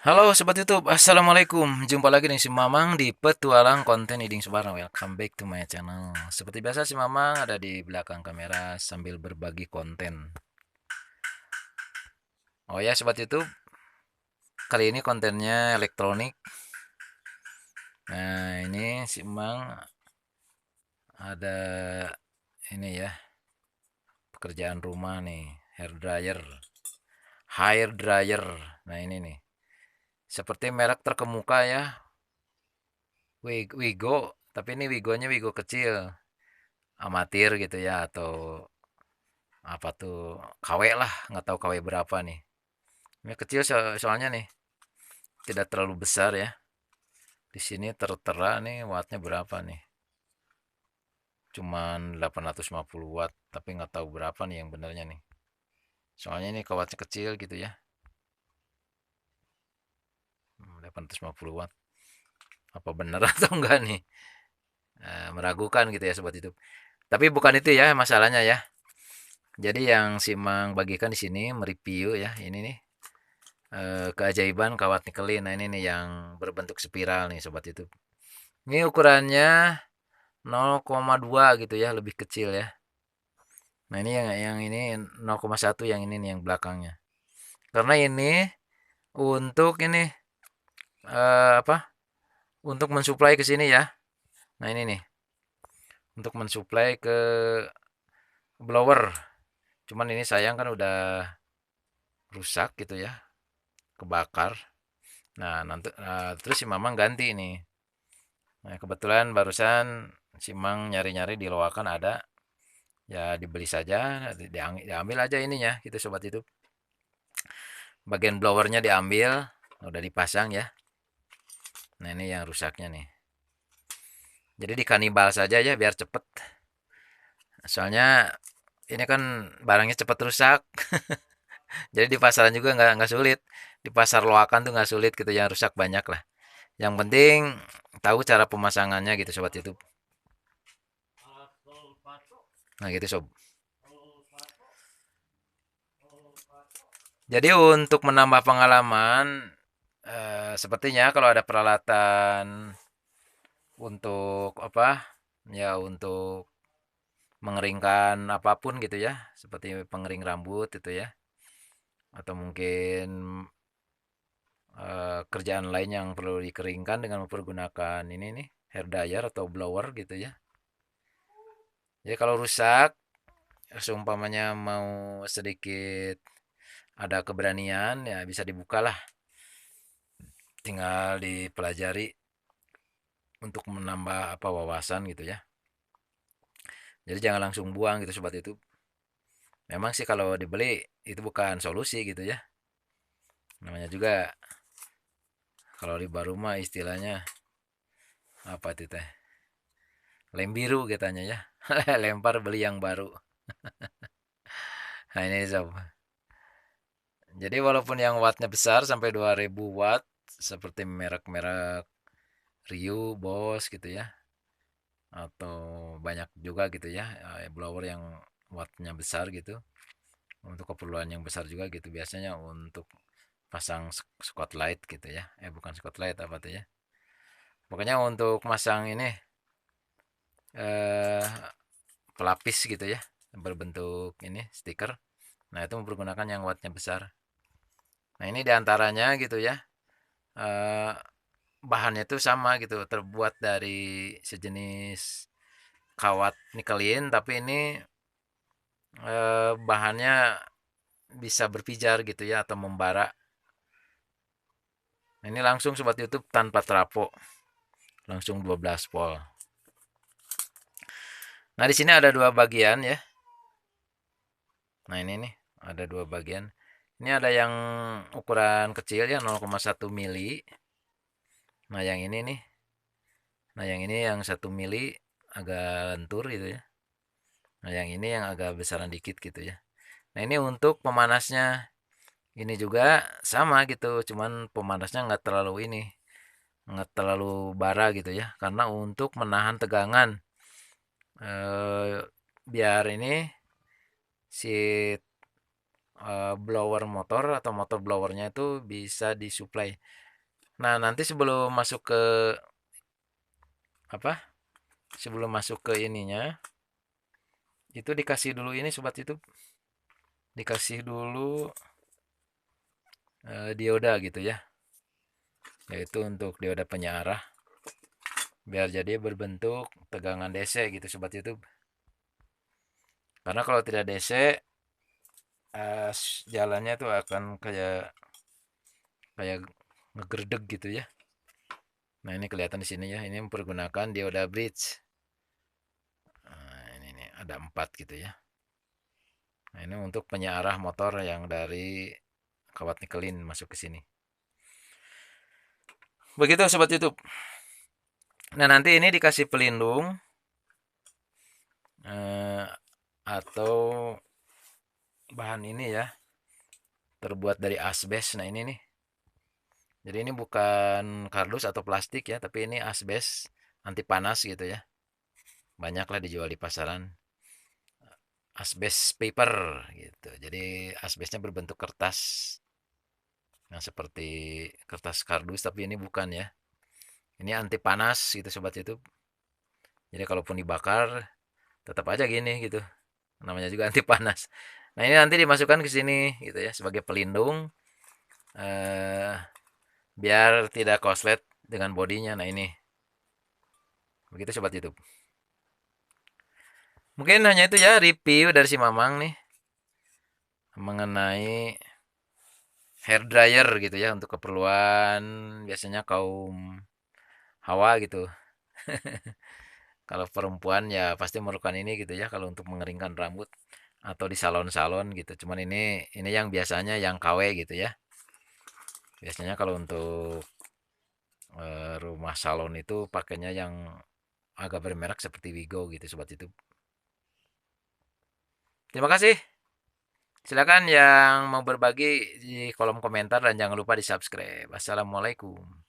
Halo Sobat YouTube, Assalamualaikum. Jumpa lagi nih si Mamang di Petualang Konten Iding Sebarang. Welcome back to my channel. Seperti biasa si Mamang ada di belakang kamera sambil berbagi konten. Oh ya Sobat YouTube, kali ini kontennya elektronik. Nah ini si Mamang ada ini ya, pekerjaan rumah nih, hair dryer. Nah ini nih, seperti merek terkemuka ya, Wigo. Tapi ini Wigonya Wigo kecil, amatir gitu ya, atau apa tuh, KW lah, nggak tahu KW berapa nih. Ini kecil soalnya nih, tidak terlalu besar ya. Di sini tertera nih wattnya berapa nih, cuman 850 watt, tapi nggak tahu berapa nih yang benarnya nih, soalnya ini wattnya kecil gitu ya. 850 watt, apa benar atau enggak nih. Meragukan gitu ya sobat itu, tapi bukan itu ya masalahnya ya. Jadi yang Simang bagikan di sini mereview ya, ini nih, keajaiban kawat nikelin. Nah ini nih yang berbentuk spiral nih sobat itu. Ini ukurannya 0,2 gitu ya, lebih kecil ya. Nah, ini yang ini 0,1, yang ini nih yang belakangnya. Karena ini untuk ini apa? Untuk mensuplai ke sini ya. Nah, ini nih untuk mensuplai ke blower. Cuman ini sayang kan udah rusak gitu ya, kebakar. Nah, nanti terus si Mamang ganti nih. Nah, kebetulan barusan si Mang nyari-nyari di loakan ada, ya dibeli saja, diambil aja ininya gitu sobat itu. Bagian blowernya diambil, udah dipasang ya. Nah ini yang rusaknya nih. Jadi dikanibal saja ya biar cepet. Soalnya ini kan barangnya cepet rusak. Jadi di pasaran juga nggak sulit. Di pasar loakan tuh nggak sulit gitu, yang rusak banyak lah. Yang penting tahu cara pemasangannya gitu sobat YouTube. Nah gitu sob. Jadi untuk menambah pengalaman, sepertinya kalau ada peralatan untuk apa, ya untuk mengeringkan apapun gitu ya, seperti pengering rambut itu ya, atau mungkin kerjaan lain yang perlu dikeringkan dengan mempergunakan ini nih, hair dryer atau blower gitu ya. Jadi kalau rusak, seumpamanya mau sedikit ada keberanian ya bisa dibuka lah, tinggal dipelajari untuk menambah apa wawasan gitu ya. Jadi jangan langsung buang gitu sobat itu. Memang sih kalau dibeli itu bukan solusi gitu ya. Namanya juga kalau di baru mah istilahnya apa itu teh? Lem biru katanya ya. Lempar beli yang baru. Nah ini sob. Jadi walaupun yang wattnya besar sampai 2000 watt seperti merek-merek Ryu, Boss gitu ya, atau banyak juga gitu ya, blower yang wattnya besar gitu, untuk keperluan yang besar juga gitu, biasanya untuk pasang spotlight gitu ya, bukan spotlight apa tuh ya, pokoknya untuk masang ini, eh, pelapis gitu ya, berbentuk ini stiker. Nah itu mempergunakan yang wattnya besar. Nah ini diantaranya gitu ya, eh, bahannya itu sama gitu, terbuat dari sejenis kawat nikelin, tapi ini bahannya bisa berpijar gitu ya, atau membara. Nah, ini langsung sobat YouTube tanpa trapo, langsung 12 volt. Nah di sini ada dua bagian ya. Nah ini nih ada dua bagian. Ini ada yang ukuran kecil ya, 0,1 mili. Nah yang ini nih, nah yang ini yang 1 mili agak lentur gitu ya. Nah yang ini yang agak besaran dikit gitu ya. Nah ini untuk pemanasnya, ini juga sama gitu, cuman pemanasnya nggak terlalu ini, nggak terlalu bara gitu ya, karena untuk menahan tegangan, biar ini si blower motor atau motor blowernya itu bisa disuplai. Nah, nanti sebelum masuk ke apa? Sebelum masuk ke ininya, itu dikasih dulu ini sobat YouTube, dikasih dulu dioda gitu ya. Yaitu untuk dioda penyearah biar jadi berbentuk tegangan DC gitu sobat YouTube. Karena kalau tidak DC jalannya tuh akan kayak kayak ngegerdeg gitu ya. Nah, ini kelihatan di sini ya. Ini mempergunakan dioda bridge. Nah, ini nih ada 4 gitu ya. Nah, ini untuk penyearah motor yang dari kawat nikelin masuk ke sini. Begitu sobat YouTube. Nah, nanti ini dikasih pelindung eh, atau bahan ini ya, terbuat dari asbes. Nah, ini nih. Jadi ini bukan kardus atau plastik ya, tapi ini asbes anti panas gitu ya. Banyaklah dijual di pasaran. Asbes paper gitu. Jadi asbesnya berbentuk kertas. Yang seperti kertas kardus tapi ini bukan ya. Ini anti panas gitu sobat YouTube. Jadi kalaupun dibakar tetap aja gini gitu. Namanya juga anti panas. Nah, ini nanti dimasukkan ke sini gitu ya sebagai pelindung eh biar tidak korslet dengan bodinya. Nah, ini. Begitu sobat YouTube. Mungkin hanya itu ya review dari si Mamang nih mengenai hair dryer gitu ya untuk keperluan biasanya kaum hawa gitu. Kalau perempuan ya pasti memerlukan ini gitu ya kalau untuk mengeringkan rambut atau di salon-salon gitu. Cuman ini yang biasanya yang KW gitu ya. Biasanya kalau untuk rumah salon itu pakainya yang agak bermerek seperti Wigo gitu sobat itu. Terima kasih. Silakan yang mau berbagi di kolom komentar dan jangan lupa di subscribe. Assalamualaikum.